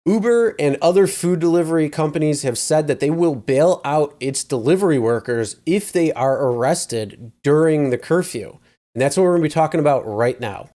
Uber and other food delivery companies have said that they will bail out its delivery workers if they are arrested during the curfew. And that's what we're going to be talking about right now.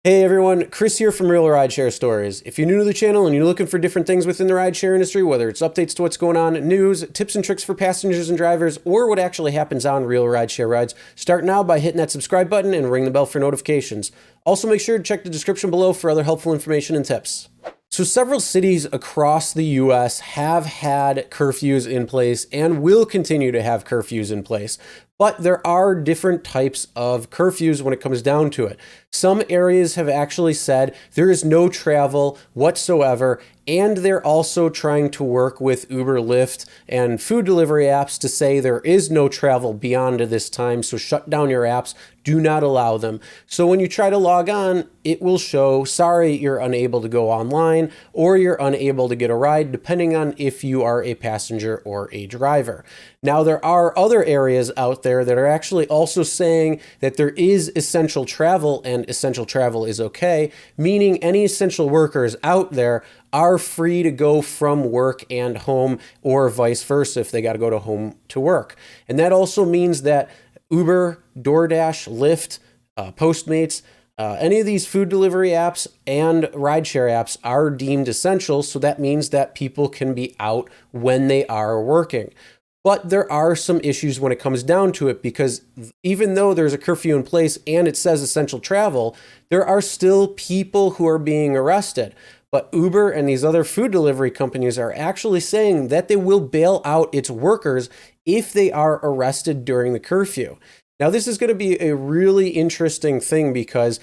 Hey everyone, Chris here from Real Rideshare Stories. If you're new to the channel and you're looking for different things within the rideshare industry, whether it's updates to what's going on, news, tips and tricks for passengers and drivers, or what actually happens on Real Rideshare Rides, start now by hitting that subscribe button and ring the bell for notifications. Also make sure to check the description below for other helpful information and tips. So several cities across the US have had curfews in place and will continue to have curfews in place. But there are different types of curfews when it comes down to it. Some areas have actually said there is no travel whatsoever, and they're also trying to work with Uber, Lyft, and food delivery apps to say there is no travel beyond this time, so shut down your apps, do not allow them. So when you try to log on, it will show, sorry, you're unable to go online, or you're unable to get a ride, depending on if you are a passenger or a driver. Now, there are other areas out there that are actually also saying that there is essential travel and essential travel is okay, meaning any essential workers out there are free to go from work and home or vice versa if they got to go to home to work. And that also means that Uber, DoorDash, Lyft, Postmates, any of these food delivery apps and rideshare apps are deemed essential. So that means that people can be out when they are working. But there are some issues when it comes down to it, because even though there's a curfew in place and it says essential travel, there are still people who are being arrested. But Uber and these other food delivery companies are actually saying that they will bail out its workers if they are arrested during the curfew. Now, this is going to be a really interesting thing because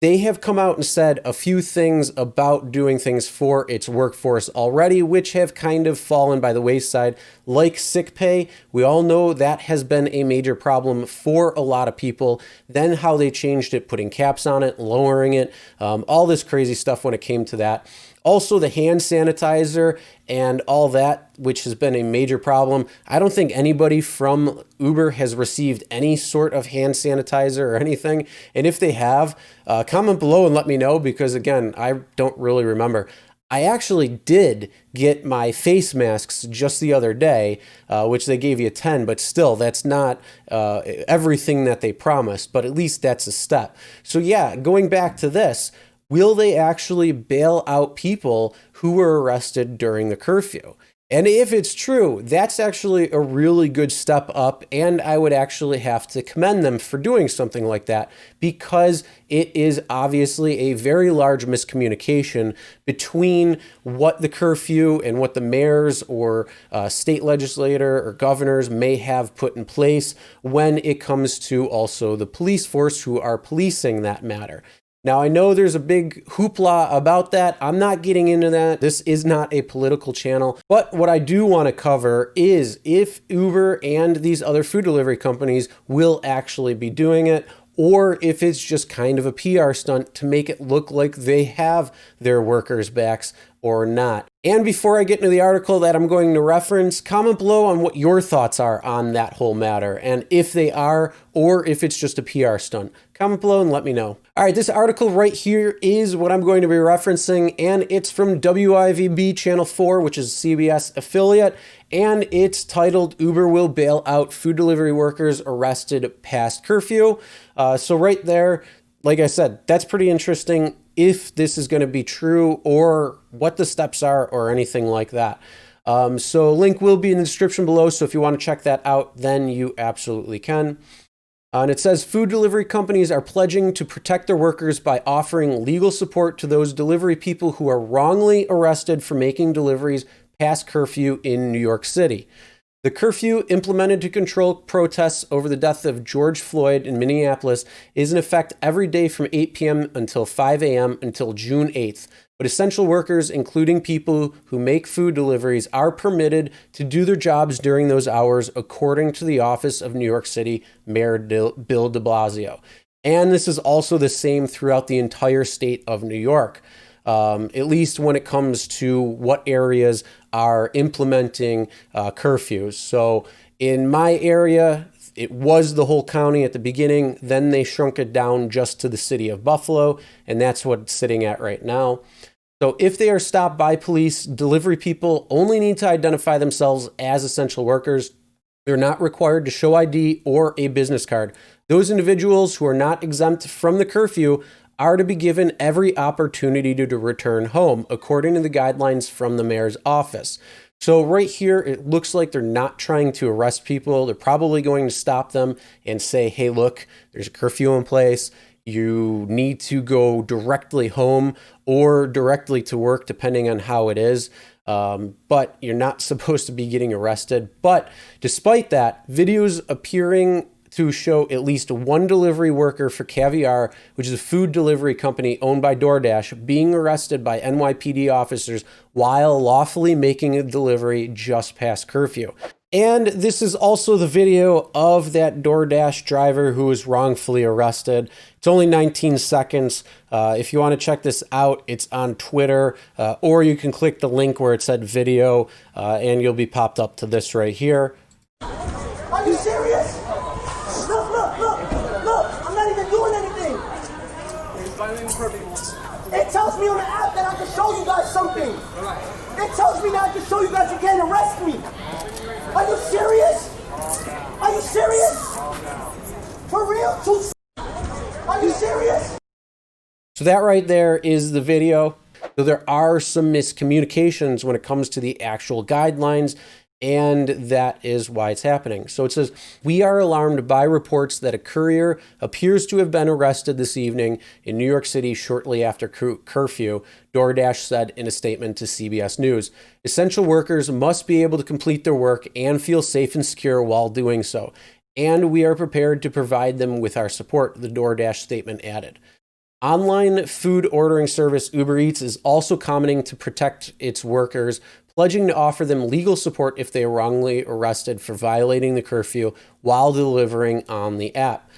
they have come out and said a few things about doing things for its workforce already, which have kind of fallen by the wayside, like sick pay. We all know that has been a major problem for a lot of people. Then how they changed it, putting caps on it, lowering it, all this crazy stuff when it came to that. Also, the hand sanitizer and all that, which has been a major problem. I don't think anybody from Uber has received any sort of hand sanitizer or anything. And if they have, comment below and let me know, because again, I don't really remember. I actually did get my face masks just the other day, which they gave you a 10, but still, that's not everything that they promised, but at least that's a step. So yeah, going back to this, will they actually bail out people who were arrested during the curfew? And if it's true, that's actually a really good step up, and I would actually have to commend them for doing something like that, because it is obviously a very large miscommunication between what the curfew and what the mayors or state legislator or governors may have put in place when it comes to also the police force who are policing that matter. Now, I know there's a big hoopla about that. I'm not getting into that. This is not a political channel. But what I do want to cover is if Uber and these other food delivery companies will actually be doing it, or if it's just kind of a PR stunt to make it look like they have their workers' backs or not. And before I get into the article that I'm going to reference, comment below on what your thoughts are on that whole matter, and if they are, or if it's just a PR stunt. Comment below and let me know. All right, this article right here is what I'm going to be referencing, and it's from WIVB Channel 4, which is a CBS affiliate, and it's titled, Uber Will Bail Out Food Delivery Workers Arrested Past Curfew. So right there, like I said, that's pretty interesting if this is going to be true or what the steps are or anything like that. So link will be in the description below. So if you want to check that out, then you absolutely can. And it says food delivery companies are pledging to protect their workers by offering legal support to those delivery people who are wrongly arrested for making deliveries past curfew in New York City. The curfew implemented to control protests over the death of George Floyd in Minneapolis is in effect every day from 8 p.m. until 5 a.m. until June 8th. But essential workers, including people who make food deliveries, are permitted to do their jobs during those hours, according to the office of New York City Mayor Bill de Blasio. And this is also the same throughout the entire state of New York. at least when it comes to what areas are implementing curfews. So in my area, it was the whole county at the beginning. Then they shrunk it down just to the city of Buffalo, and that's what it's sitting at right now. So if they are stopped by police, delivery people only need to identify themselves as essential workers. They're not required to show ID or a business card. Those individuals who are not exempt from the curfew are to be given every opportunity to return home, according to the guidelines from the mayor's office. So right here, it looks like they're not trying to arrest people. They're probably going to stop them and say, hey, look, there's a curfew in place. You need to go directly home or directly to work, depending on how it is. But you're not supposed to be getting arrested. But despite that, videos appearing to show at least one delivery worker for Caviar, which is a food delivery company owned by DoorDash, being arrested by NYPD officers while lawfully making a delivery just past curfew. And this is also the video of that DoorDash driver who was wrongfully arrested. It's only 19 seconds. If you want to check this out, it's on Twitter, or you can click the link where it said video, and you'll be popped up to this right here. Are you serious? Look, I'm not even doing anything. It tells me on the app that I can show you guys something. It tells me that I can show you guys you can't arrest me. Are you serious? Are you serious? For real? Are you serious? So that right there is the video. So there are some miscommunications when it comes to the actual guidelines, and that is why it's happening. So it says, we are alarmed by reports that a courier appears to have been arrested this evening in New York City shortly after curfew, DoorDash said in a statement to CBS News. Essential workers must be able to complete their work and feel safe and secure while doing so. And we are prepared to provide them with our support, the DoorDash statement added. Online food ordering service Uber Eats is also commenting to protect its workers, pledging to offer them legal support if they are wrongly arrested for violating the curfew while delivering on the app.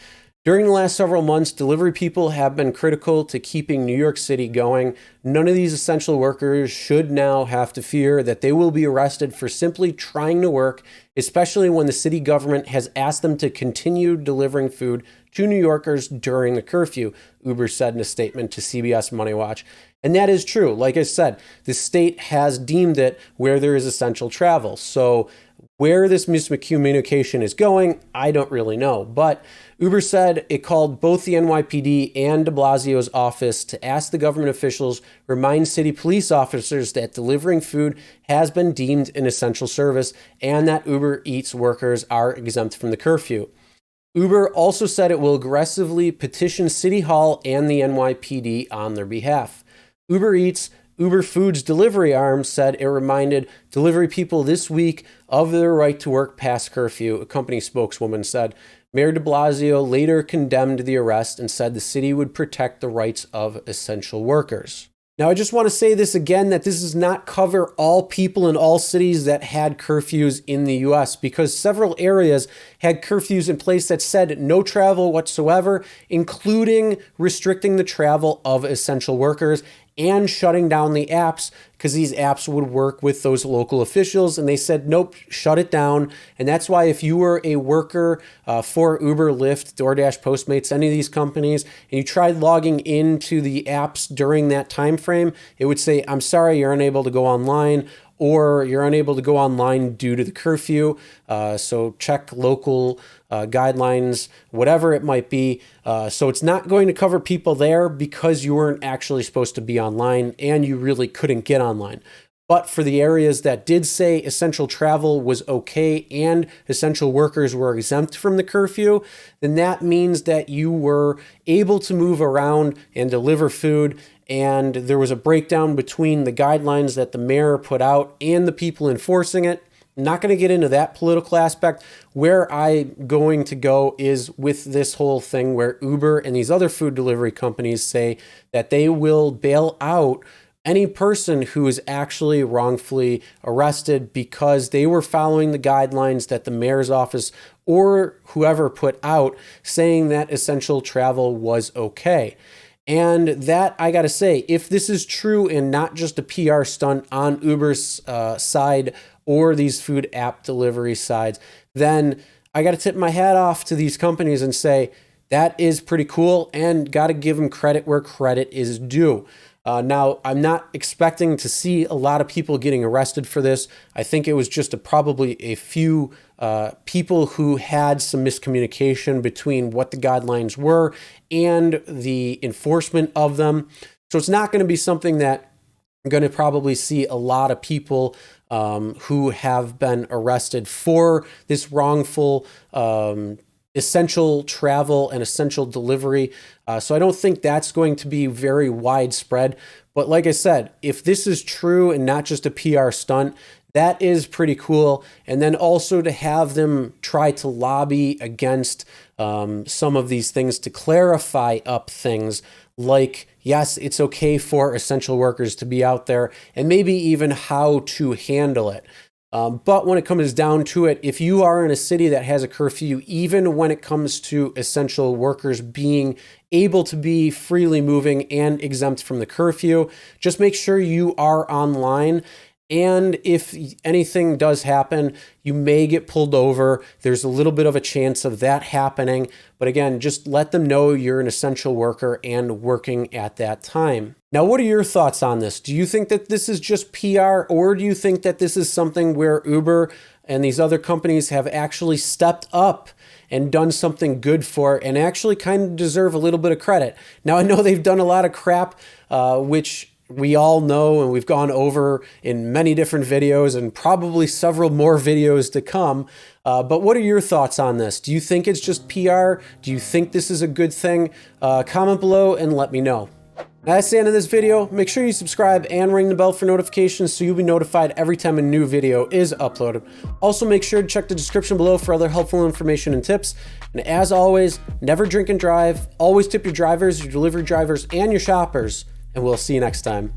During the last several months, delivery people have been critical to keeping New York City going. None of these essential workers should now have to fear that they will be arrested for simply trying to work, especially when the city government has asked them to continue delivering food to New Yorkers during the curfew, Uber said in a statement to CBS Money Watch. And that is true. Like I said, the state has deemed it where there is essential travel. So where this miscommunication is going, I don't really know. But Uber said it called both the NYPD and de Blasio's office to ask the government officials remind city police officers that delivering food has been deemed an essential service and that Uber Eats workers are exempt from the curfew. Uber also said it will aggressively petition City Hall and the NYPD on their behalf. Uber Eats, Uber Foods delivery arm, said it reminded delivery people this week of their right to work past curfew, a company spokeswoman said. Mayor de Blasio later condemned the arrest and said the city would protect the rights of essential workers. Now, I just want to say this again, that this does not cover all people in all cities that had curfews in the U.S., because several areas had curfews in place that said no travel whatsoever, including restricting the travel of essential workers and shutting down the apps, because these apps would work with those local officials, and they said, nope, shut it down. And that's why if you were a worker for Uber, Lyft, DoorDash, Postmates, any of these companies, and you tried logging into the apps during that time frame, it would say, I'm sorry, you're unable to go online, or you're unable to go online due to the curfew. So check local guidelines, whatever it might be. So it's not going to cover people there because you weren't actually supposed to be online and you really couldn't get online. But for the areas that did say essential travel was okay and essential workers were exempt from the curfew, then that means that you were able to move around and deliver food. And there was a breakdown between the guidelines that the mayor put out and the people enforcing it. I'm not going to get into that political aspect. Where I'm going to go is with this whole thing where Uber and these other food delivery companies say that they will bail out any person who is actually wrongfully arrested because they were following the guidelines that the mayor's office or whoever put out saying that essential travel was okay. And that, I gotta say, if this is true and not just a PR stunt on Uber's side or these food app delivery sides, then I gotta tip my hat off to these companies and say, that is pretty cool, and gotta give them credit where credit is due. Now, I'm not expecting to see a lot of people getting arrested for this. I think it was just probably a few people who had some miscommunication between what the guidelines were and the enforcement of them. So it's not going to be something that I'm going to probably see a lot of people who have been arrested for this wrongful essential travel and essential delivery. So I don't think that's going to be very widespread. But like I said, if this is true and not just a PR stunt, that is pretty cool. And then also to have them try to lobby against some of these things to clarify up things like, yes, it's okay for essential workers to be out there, and maybe even how to handle it. But when it comes down to it, if you are in a city that has a curfew, even when it comes to essential workers being able to be freely moving and exempt from the curfew, just make sure you are online. And if anything does happen, you may get pulled over. There's a little bit of a chance of that happening. But again, just let them know you're an essential worker and working at that time. Now, what are your thoughts on this? Do you think that this is just PR, or do you think that this is something where Uber and these other companies have actually stepped up and done something good for it and actually kind of deserve a little bit of credit? Now, I know they've done a lot of crap, which we all know and we've gone over in many different videos and probably several more videos to come. But what are your thoughts on this? Do you think it's just PR? Do you think this is a good thing? Comment below and let me know. Now, that's the end of this video. Make sure you subscribe and ring the bell for notifications so you'll be notified every time a new video is uploaded. Also, make sure to check the description below for other helpful information and tips. And as always, never drink and drive. Always tip your drivers, your delivery drivers, and your shoppers. And we'll see you next time.